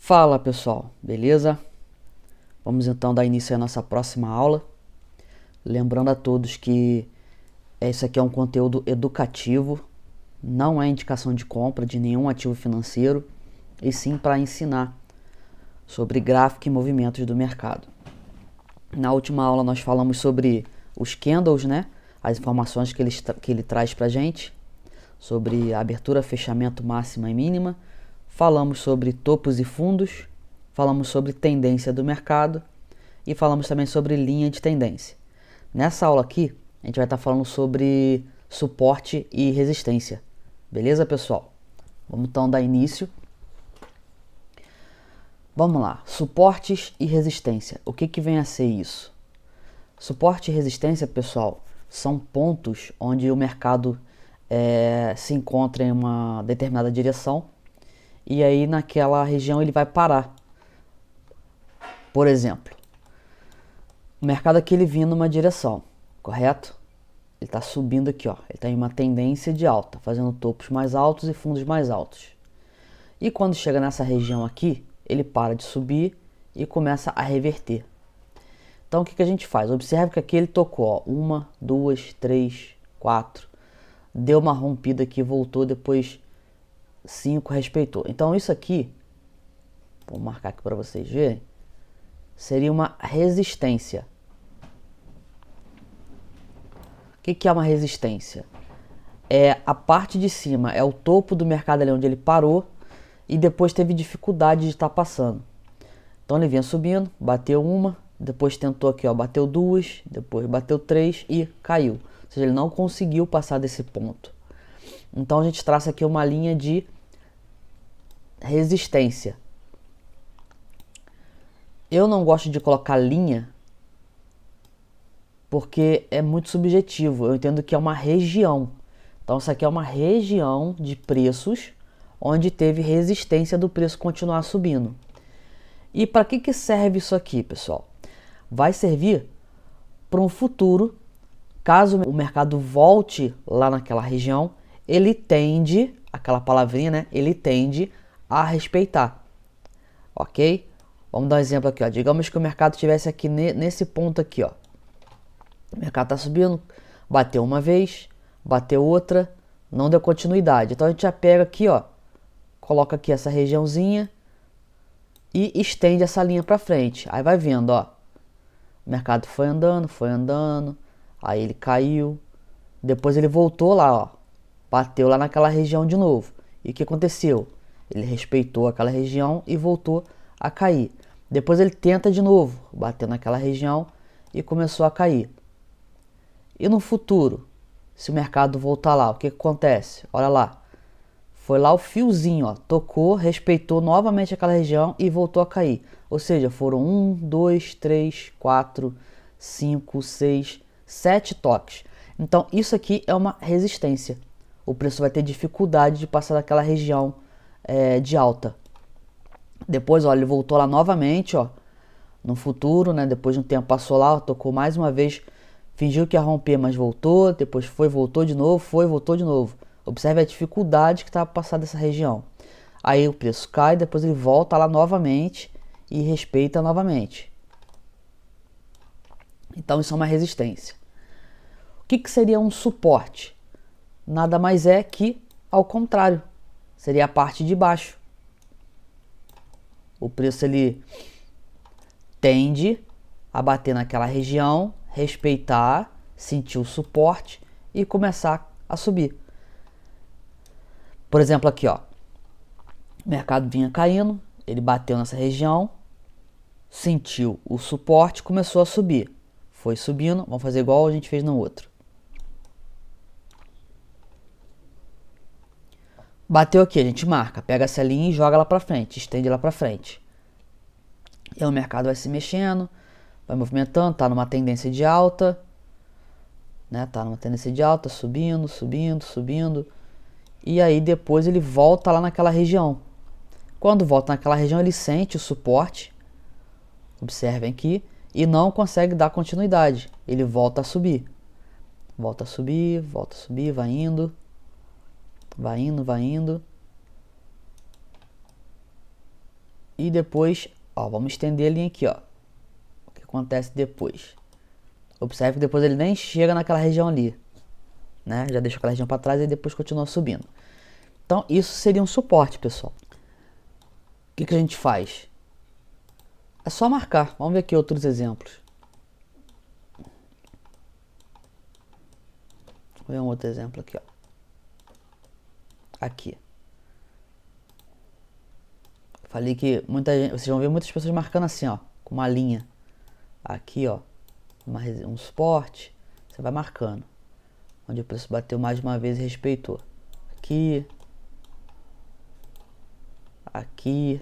Fala pessoal, beleza? Vamos então dar início à nossa próxima aula. Lembrando a todos que isso aqui é um conteúdo educativo, não é indicação de compra de nenhum ativo financeiro, e sim para ensinar sobre gráfico e movimentos do mercado. Na última aula nós falamos sobre os candles, né? As informações que ele traz para a gente, sobre abertura, fechamento, máxima e mínima. Falamos sobre topos e fundos, falamos sobre tendência do mercado e falamos também sobre linha de tendência. Nessa aula aqui, a gente vai estar falando sobre suporte e resistência. Beleza, pessoal? Vamos então dar início. Vamos lá, suportes e resistência. O que vem a ser isso? Suporte e resistência, pessoal, são pontos onde o mercado se encontra em uma determinada direção e aí naquela região ele vai parar. Por exemplo, o mercado aqui ele vinha numa direção, correto? Ele está subindo aqui, ó. Ele está em uma tendência de alta, fazendo topos mais altos e fundos mais altos. E quando chega nessa região aqui, ele para de subir e começa a reverter. Então o que a gente faz? Observe que aqui ele tocou, ó, 1, 2, 3, 4, deu uma rompida aqui, voltou, depois 5, respeitou. Então isso aqui, vou marcar aqui para vocês verem, seria uma resistência. O que é uma resistência? É a parte de cima, é o topo do mercado ali onde ele parou e depois teve dificuldade de estar passando. Então ele vinha subindo, bateu uma, depois tentou aqui, ó, bateu duas, depois bateu três e caiu. Ou seja, ele não conseguiu passar desse ponto. Então a gente traça aqui uma linha de resistência. Eu não gosto de colocar linha porque é muito subjetivo. Eu entendo que é uma região. Então isso aqui é uma região de preços onde teve resistência do preço continuar subindo. E para que serve isso aqui, pessoal? Vai servir para um futuro, caso o mercado volte lá naquela região, ele tende, aquela palavrinha, né? Ele tende a respeitar, ok? Vamos dar um exemplo aqui, ó. Digamos que o mercado estivesse aqui nesse ponto aqui, ó. O mercado está subindo, bateu uma vez, bateu outra, não deu continuidade. Então a gente já pega aqui, ó, coloca aqui essa regiãozinha e estende essa linha para frente. Aí vai vendo, ó. O mercado foi andando, aí ele caiu, depois ele voltou lá, ó, bateu lá naquela região de novo. E o que aconteceu? Ele respeitou aquela região e voltou a cair. Depois ele tenta de novo, bateu naquela região e começou a cair. E no futuro, se o mercado voltar lá, o que acontece? Olha lá, foi lá o fiozinho, ó, tocou, respeitou novamente aquela região e voltou a cair. Ou seja, foram 1, 2, 3, 4, 5, 6, 7 toques. Então isso aqui é uma resistência. O preço vai ter dificuldade de passar daquela região de alta. Depois, ó, ele voltou lá novamente, ó, no futuro, né? Depois de um tempo passou lá, tocou mais uma vez, fingiu que ia romper, mas voltou, depois foi, voltou de novo, foi, voltou de novo. Observe a dificuldade que está para passar dessa região. Aí o preço cai, depois ele volta lá novamente e respeita novamente. Então isso é uma resistência. O que seria um suporte? Nada mais é que ao contrário, seria a parte de baixo. O preço ele tende a bater naquela região, respeitar, sentir o suporte e começar a subir. Por exemplo, aqui, ó, o mercado vinha caindo, ele bateu nessa região, sentiu o suporte, começou a subir. Foi subindo, vamos fazer igual a gente fez no outro. Bateu aqui, a gente marca, pega essa linha e joga lá para frente, estende lá para frente. E aí o mercado vai se mexendo, vai movimentando, tá numa tendência de alta, né? Tá numa tendência de alta, subindo, subindo, subindo. E aí depois ele volta lá naquela região. Quando volta naquela região, ele sente o suporte, observem aqui, e não consegue dar continuidade. Ele volta a subir. Volta a subir, volta a subir, vai indo. Vai indo, vai indo. e depois, ó, vamos estender a linha aqui, ó. O que acontece depois? Observe que depois ele nem chega naquela região ali, né? Já deixa aquela região para trás e depois continua subindo. Então isso seria um suporte, pessoal. O que a gente faz? É só marcar. Vamos ver aqui outros exemplos. Vou ver um outro exemplo aqui, ó. Aqui. Falei que vocês vão ver muitas pessoas marcando assim, ó, com uma linha. Aqui, ó, um suporte. Você vai marcando. Onde o preço bateu mais uma vez e respeitou. Aqui. Aqui.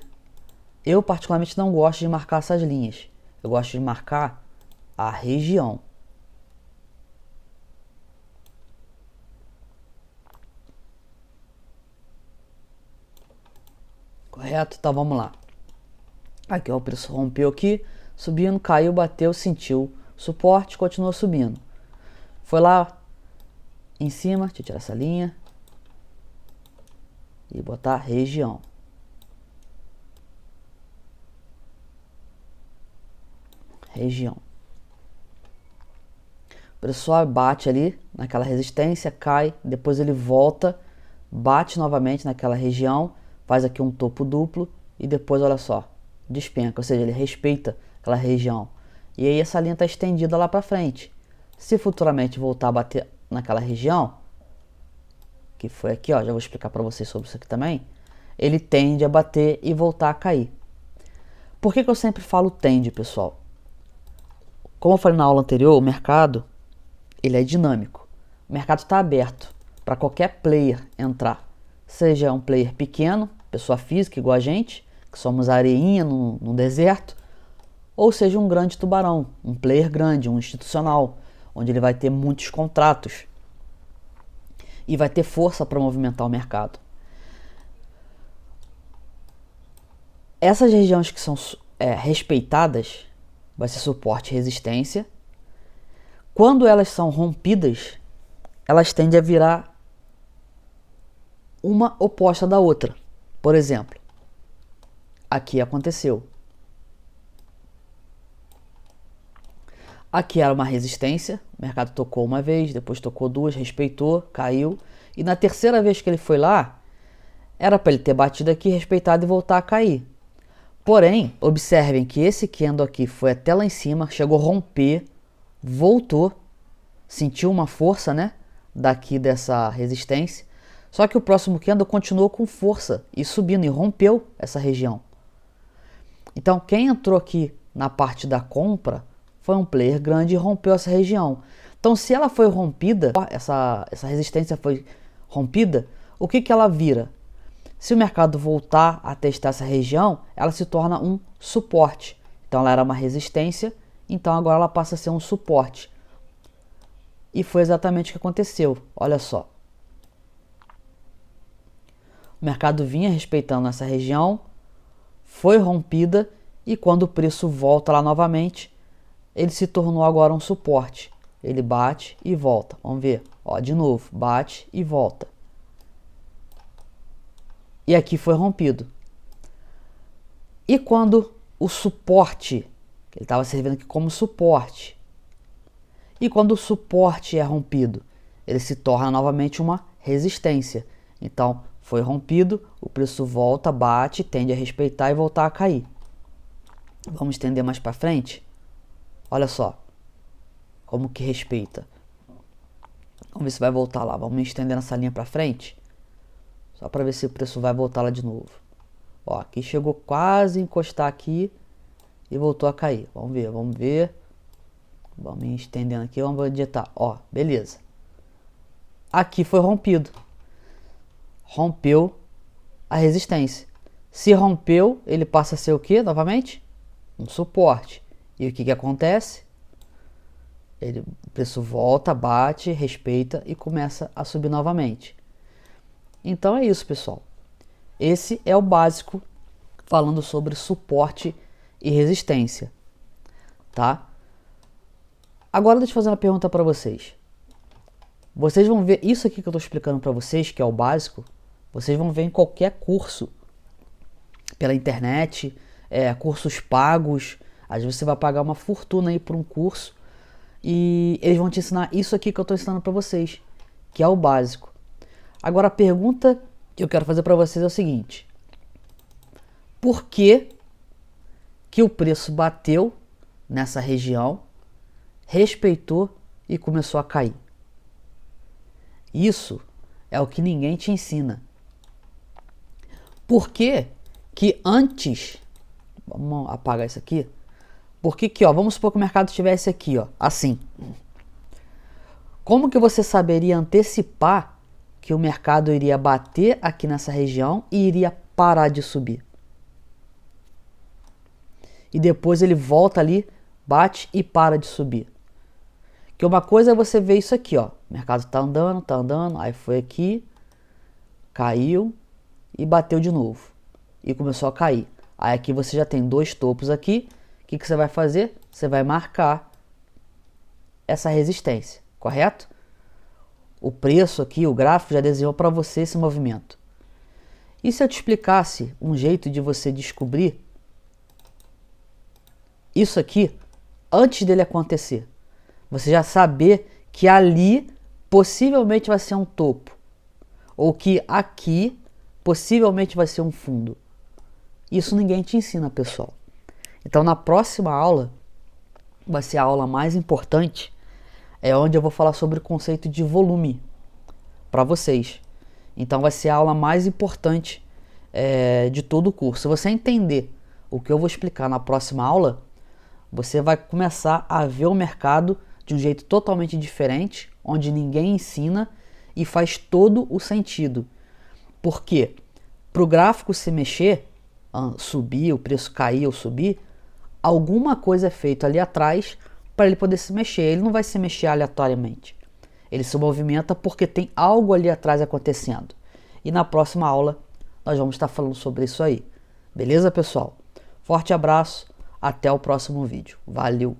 Eu particularmente não gosto de marcar essas linhas. Eu gosto de marcar a região. Correto? Então vamos lá. Aqui ó, o preço rompeu aqui, subindo, caiu, bateu, sentiu suporte, continuou subindo. Foi lá em cima, deixa eu tirar essa linha e botar região. Região. O preço sobe, bate ali naquela resistência, cai, depois ele volta, bate novamente naquela região, faz aqui um topo duplo e depois, olha só, despenca, ou seja, ele respeita aquela região. E aí essa linha está estendida lá para frente. Se futuramente voltar a bater naquela região, que foi aqui, ó, já vou explicar para vocês sobre isso aqui também, ele tende a bater e voltar a cair. Por que eu sempre falo tende, pessoal? Como eu falei na aula anterior, o mercado ele é dinâmico. O mercado está aberto para qualquer player entrar. Seja um player pequeno, pessoa física igual a gente, que somos areinha no deserto, ou seja um grande tubarão, um player grande, um institucional, onde ele vai ter muitos contratos e vai ter força para movimentar o mercado. Essas regiões que são respeitadas, vai ser suporte e resistência. Quando elas são rompidas, elas tendem a virar uma oposta da outra. Por exemplo, aqui aconteceu. Aqui era uma resistência, o mercado tocou uma vez, depois tocou duas, respeitou, caiu. E na terceira vez que ele foi lá, era para ele ter batido aqui, respeitado e voltar a cair. Porém, observem que esse candle aqui foi até lá em cima, chegou a romper, voltou, sentiu uma força, né, daqui dessa resistência. Só que o próximo candle continuou com força e subindo e rompeu essa região. Então, quem entrou aqui na parte da compra foi um player grande e rompeu essa região. Então, se ela foi rompida, essa resistência foi rompida, o que ela vira? Se o mercado voltar a testar essa região, ela se torna um suporte. Então ela era uma resistência, então agora ela passa a ser um suporte. E foi exatamente o que aconteceu. Olha só. O mercado vinha respeitando essa região, foi rompida e quando o preço volta lá novamente, ele se tornou agora um suporte. Ele bate e volta. Vamos ver. Ó, de novo, bate e volta. E aqui foi rompido. E quando o suporte, ele estava servindo aqui como suporte, e quando o suporte é rompido, ele se torna novamente uma resistência. Então, foi rompido, o preço volta, bate, tende a respeitar e voltar a cair. Vamos estender mais para frente? Olha só, como que respeita. Vamos ver se vai voltar lá. Vamos estender essa linha para frente. Só para ver se o preço vai voltar lá de novo. Ó, aqui chegou quase a encostar aqui e voltou a cair. Vamos ver, vamos ver. Vamos estendendo aqui, vamos digitar. Ó, beleza. Aqui foi rompido. Rompeu a resistência. Se rompeu, ele passa a ser o que novamente? Um suporte. E o que acontece? O preço volta, bate, respeita e começa a subir novamente. Então é isso, pessoal. Esse é o básico falando sobre suporte e resistência, tá? Agora deixa eu fazer uma pergunta para vocês. Vocês vão ver isso aqui que eu estou explicando para vocês, que é o básico, vocês vão ver em qualquer curso, pela internet, cursos pagos. Às vezes você vai pagar uma fortuna aí por um curso e eles vão te ensinar isso aqui que eu estou ensinando para vocês, que é o básico. Agora a pergunta que eu quero fazer para vocês é o seguinte: por que o preço bateu nessa região, respeitou e começou a cair? Isso é o que ninguém te ensina. Por que antes... Vamos apagar isso aqui. Por que, ó, vamos supor que o mercado estivesse aqui, ó, assim. Como que você saberia antecipar que o mercado iria bater aqui nessa região e iria parar de subir? E depois ele volta ali, bate e para de subir. Que uma coisa é você ver isso aqui, ó. O mercado tá andando, aí foi aqui, caiu e bateu de novo. E começou a cair. Aí aqui você já tem dois topos aqui. O que você vai fazer? Você vai marcar essa resistência, correto? O preço aqui, o gráfico já desenhou para você esse movimento. E se eu te explicasse um jeito de você descobrir isso aqui antes dele acontecer? Você já saber que ali possivelmente vai ser um topo, ou que aqui possivelmente vai ser um fundo. Isso ninguém te ensina, pessoal. Então na próxima aula, vai ser a aula mais importante, é onde eu vou falar sobre o conceito de volume para vocês. Então vai ser a aula mais importante de todo o curso. Se você entender o que eu vou explicar na próxima aula, você vai começar a ver o mercado de um jeito totalmente diferente, onde ninguém ensina e faz todo o sentido. Porque para o gráfico se mexer, subir, o preço cair ou subir, alguma coisa é feita ali atrás para ele poder se mexer. Ele não vai se mexer aleatoriamente. Ele se movimenta porque tem algo ali atrás acontecendo. E na próxima aula nós vamos estar falando sobre isso aí. Beleza, pessoal? Forte abraço, até o próximo vídeo. Valeu!